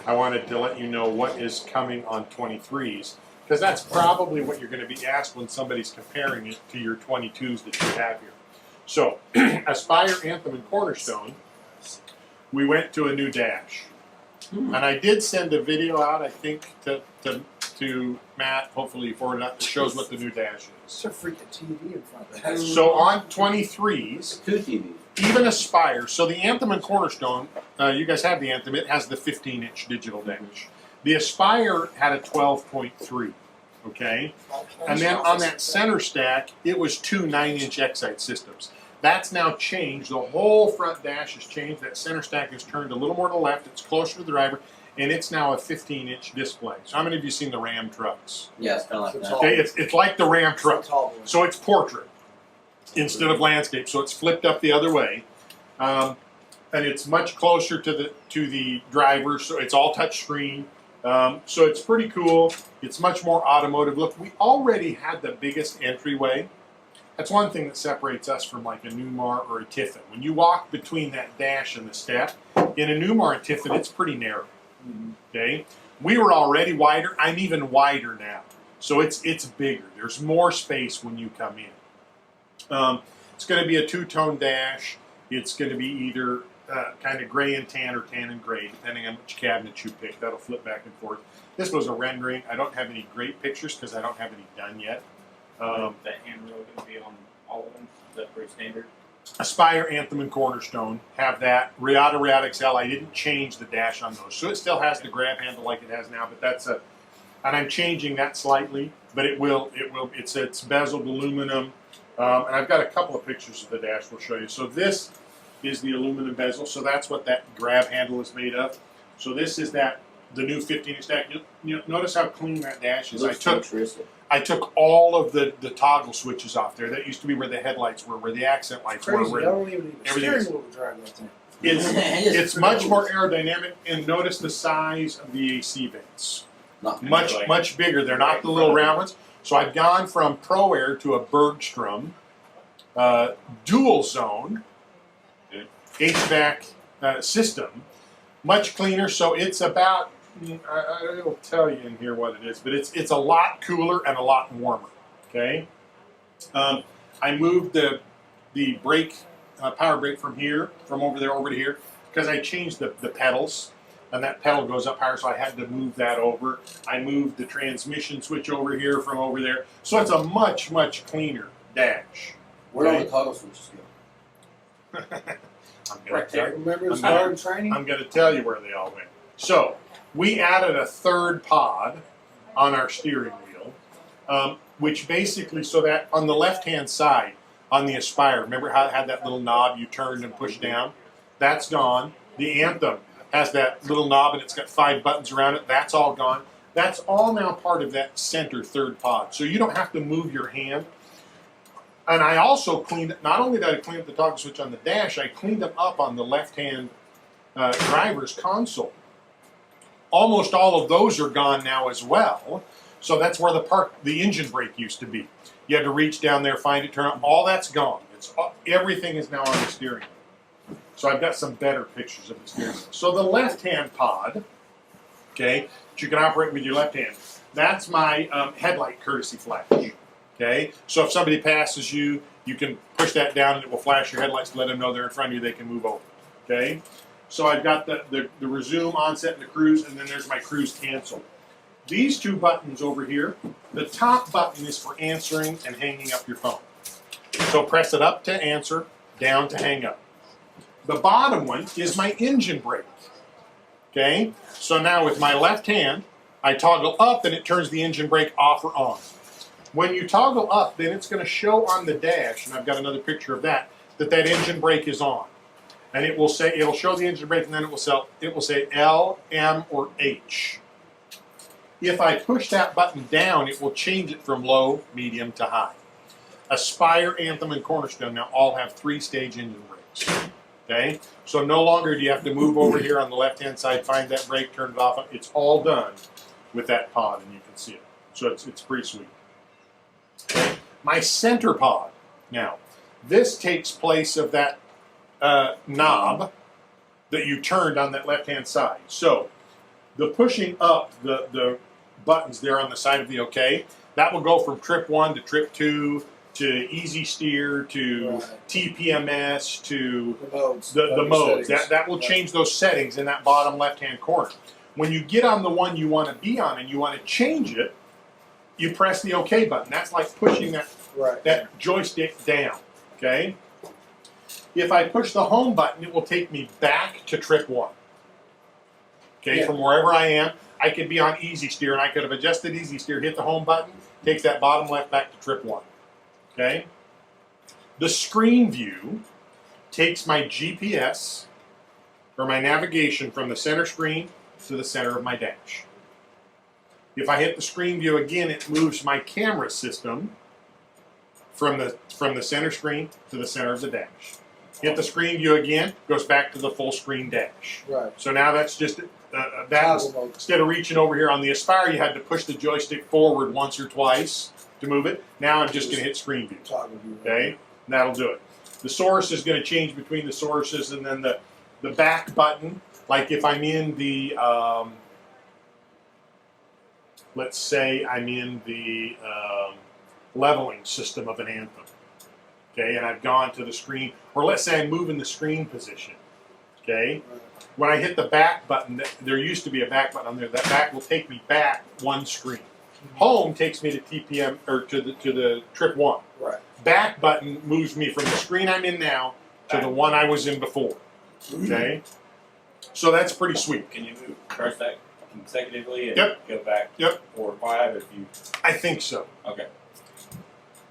I wanted to let you know what is coming on 23s, because that's probably what you're going to be asked when somebody's comparing it to your 22s that you have here. So, Aspire, Anthem, and Cornerstone, we went to a new dash. And I did send a video out, I think, to Matt, hopefully forwarded out, that shows what the new dash is. It's a freaking TV in front of that. So on 23s, Two TVs. even Aspire, so the Anthem and Cornerstone, you guys have the Anthem, it has the 15-inch digital dash. The Aspire had a 12.3, okay? And then on that center stack, it was two 9-inch Excite systems. That's now changed. The whole front dash has changed. That center stack has turned a little more to the left. It's closer to the driver, and it's now a 15-inch display. So how many of you seen the Ram trucks? Yeah, it's kind of like that. Okay, it's like the Ram truck. So it's portrait instead of landscape. So it's flipped up the other way, and it's much closer to the driver. So it's all touch screen. So it's pretty cool. It's much more automotive look. We already had the biggest entryway. That's one thing that separates us from like a Newmar or a Tiffin. When you walk between that dash and the step, in a Newmar and Tiffin, it's pretty narrow. Okay, we were already wider. I'm even wider now, so it's bigger. There's more space when you come in. It's going to be a two-tone dash. It's going to be either kind of gray and tan or tan and gray, depending on which cabinet you pick. That'll flip back and forth. This was a rendering. I don't have any great pictures because I don't have any done yet. The handrail going to be on all of them? Is that pretty standard? Aspire, Anthem, and Cornerstone have that. Riata XL, I didn't change the dash on those. So it still has the grab handle like it has now, but that's and I'm changing that slightly, but it's bezeled aluminum. And I've got a couple of pictures of the dash we'll show you. So this is the aluminum bezel, so that's what that grab handle is made of. So this is the new 15-inch stack. You notice how clean that dash is. I took all of the toggle switches off there. That used to be where the headlights were, where the accent lights were. Crazy. I don't even need a steering wheel to drive that thing. It's much more aerodynamic, and notice the size of the AC vents. Much bigger. They're not the little round ones. So I've gone from Pro Air to a Bergstrom dual zone HVAC system. Much cleaner. So it's about, I will tell you in here what it is, but it's a lot cooler and a lot warmer. Okay, I moved the brake power brake from over there over to here because I changed the pedals, and that pedal goes up higher, so I had to move that over. I moved the transmission switch over here from over there, so it's a much cleaner dash. Where do all the toggle switches go? Remember the start of training? I'm going to tell you where they all went. So we added a third pod on our steering wheel, which basically, so that on the left-hand side, on the Aspire, remember how it had that little knob you turned and pushed down? That's gone. The Anthem has that little knob and it's got 5 buttons around it. That's all gone. That's all now part of that center third pod. So you don't have to move your hand. And I also cleaned, not only did I clean up the toggle switch on the dash, I cleaned them up on the left-hand driver's console. Almost all of those are gone now as well. So that's where the engine brake used to be. You had to reach down there, find it, turn on. All that's gone. Everything is now on the steering wheel. So I've got some better pictures of the steering wheel. So the left-hand pod, okay, that you can operate with your left hand, that's my headlight courtesy flash. Okay, so if somebody passes you, you can push that down and it will flash your headlights to let them know they're in front of you. They can move over. Okay, so I've got the resume, onset, and the cruise, and then there's my cruise cancel. These two buttons over here, the top button is for answering and hanging up your phone. So press it up to answer, down to hang up. The bottom one is my engine brake. Okay, so now with my left hand, I toggle up and it turns the engine brake off or on. When you toggle up, then it's going to show on the dash, and I've got another picture of that engine brake is on. And it will say, it'll show the engine brake, and then it will say L, M, or H. If I push that button down, it will change it from low, medium, to high. Aspire, Anthem, and Cornerstone now all have 3-stage engine brakes. Okay? So no longer do you have to move over here on the left-hand side, find that brake, turn it off. It's all done with that pod, and you can see it. So it's pretty sweet. Okay. My center pod, now, this takes place of that knob that you turned on that left-hand side. So the pushing up the buttons there on the side of the OK, that will go from trip 1 to trip 2 to easy steer to Right. TPMS to The modes. the modes. settings. That will Right. change those settings in that bottom left-hand corner. When you get on the one you want to be on and you want to change it, you press the OK button. That's like pushing Right. that joystick down. Okay. If I push the home button, it will take me back to trip 1. Okay, Yeah. from wherever I am, I could be on easy steer, and I could have adjusted easy steer, hit the home button, takes that bottom left back to trip 1. Okay. The screen view takes my GPS or my navigation from the center screen to the center of my dash. If I hit the screen view again, it moves my camera system from the center screen to the center of the dash. Hit the screen view again, goes back to the full screen dash. Right. So now that's just that. Toggle mode. Instead of reaching over here on the Aspire, you had to push the joystick forward once or twice to move it. Now I'm just going to hit screen view. Toggle view. Okay, and that'll do it. The source is going to change between the sources, and then the back button. Like if I'm in the let's say I'm in the leveling system of an Anthem. Okay, and I've gone to the screen, or let's say I'm moving the screen position. Okay, Right. when I hit the back button, there used to be a back button on there. That back will take me back one screen. Home takes me to TPM or to the trip 1. Right. Back button moves me from the screen I'm in now to the one I was in before. Okay, so that's pretty sweet. Can you press that consecutively and Yep. go back Yep. 4 or 5 if you? I think so. Okay.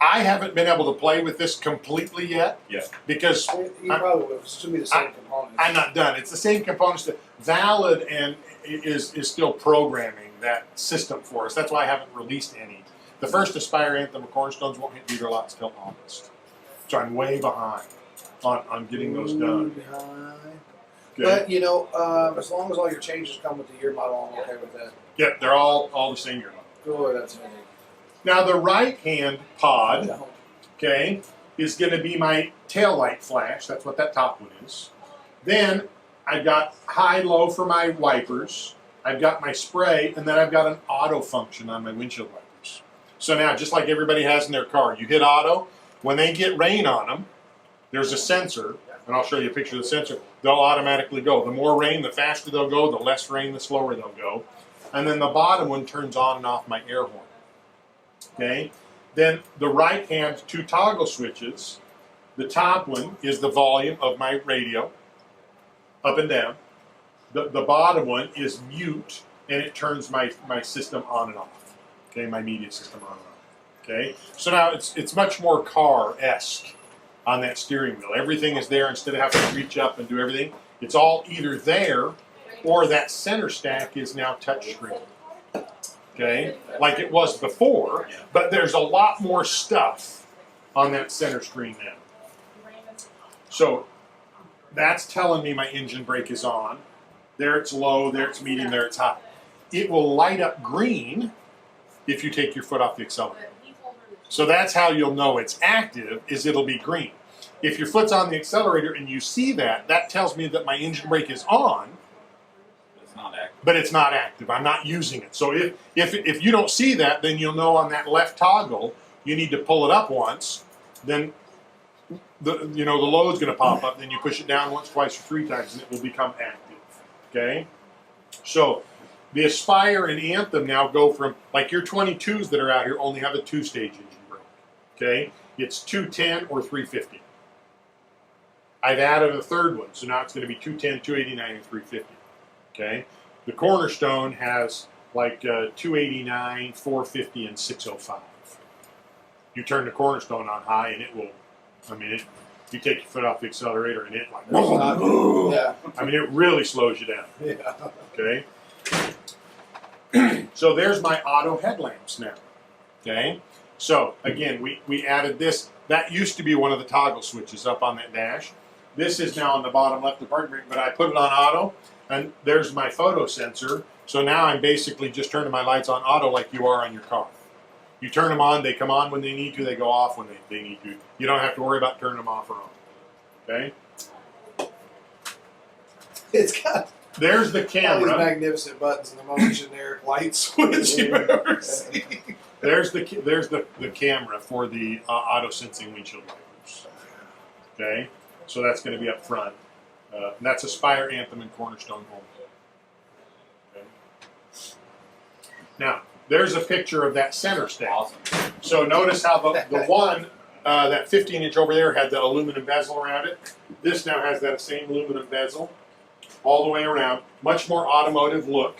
I haven't been able to play with this completely yet. Yeah. Because You probably will. It's to be the same components. I'm not done. It's the same components that Valid and is still programming that system for us. That's why I haven't released any. The first Aspire Anthem of Cornerstones won't hit dealer lots till August. So I'm way behind on getting those done. Behind. Okay. But you know, as long as all your changes come with the year model, I'm okay with that. Yep, they're all the same year level. Good, that's it. Now the right hand pod, okay, is going to be my tail light flash. That's what that top one is. Then I've got high-low for my wipers. I've got my spray, and then I've got an auto function on my windshield wipers. So now, just like everybody has in their car, you hit auto. When they get rain on them, there's a sensor, and I'll show you a picture of the sensor. They'll automatically go. The more rain, the faster they'll go. The less rain, the slower they'll go. And then the bottom one turns on and off my air horn. Okay, then the right hand 2 toggle switches. The top one is the volume of my radio, up and down. The bottom one is mute, and it turns my system on and off. Okay, my media system on and off. Okay, so now it's much more car-esque on that steering wheel. Everything is there instead of having to reach up and do everything. It's all either there, or that center stack is now touchscreen. Okay, like it was before, but there's a lot more stuff on that center screen now. So that's telling me my engine brake is on. There it's low, there it's medium, there it's high. It will light up green if you take your foot off the accelerator. So that's how you'll know it's active, is it'll be green. If your foot's on the accelerator and you see that, that tells me that my engine brake is on, It's not active. but it's not active. I'm not using it. So if you don't see that, then you'll know on that left toggle you need to pull it up once. Then the load's going to pop up. Then you push it down once, twice, or 3 times, and it will become active. Okay. So the Aspire and Anthem now go from, like your 22s that are out here only have a 2-stage engine brake. Okay. It's 210 or 350. I've added a third one, so now it's going to be 210, 289, and 350. Okay, the Cornerstone has like 289, 450, and 605. You turn the Cornerstone on high, and it will. I mean, you take your foot off the accelerator, and it like. Yeah. I mean, it really slows you down. Yeah. Okay. So there's my auto headlamps now. Okay. So again, we added this. That used to be one of the toggle switches up on that dash. This is now on the bottom left of the parking brake, but I put it on auto, and there's my photo sensor. So now I'm basically just turning my lights on auto like you are on your car. You turn them on, they come on when they need to, they go off when they need to. You don't have to worry about turning them off or on. Okay? It's got there's the All these camera. magnificent buttons and the motion there, light switch. You ever see? There's the camera for the auto sensing windshield wipers. Okay, so that's going to be up front. And that's Aspire, Anthem, and Cornerstone Home. Okay. Now there's a picture of that center stack. Awesome. So notice how the one that 15-inch over there had the aluminum bezel around it. This now has that same aluminum bezel all the way around. Much more automotive look.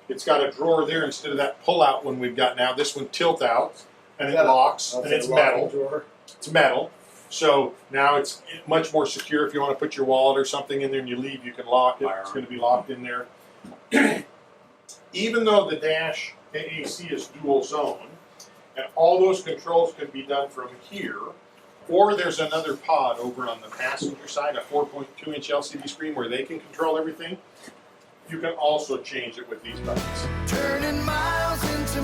It's got a drawer there instead of that pull-out one we've got now. This one tilt out and it locks and it's metal. It's metal. So now it's much more secure. If you want to put your wallet or something in there and you leave, you can lock it. It's going to be locked in there. Even though the dash AAC is dual zone, and all those controls can be done from here, or there's another pod over on the passenger side, a 4.2-inch LCD screen where they can control everything. You can also change it with these buttons. Turning miles into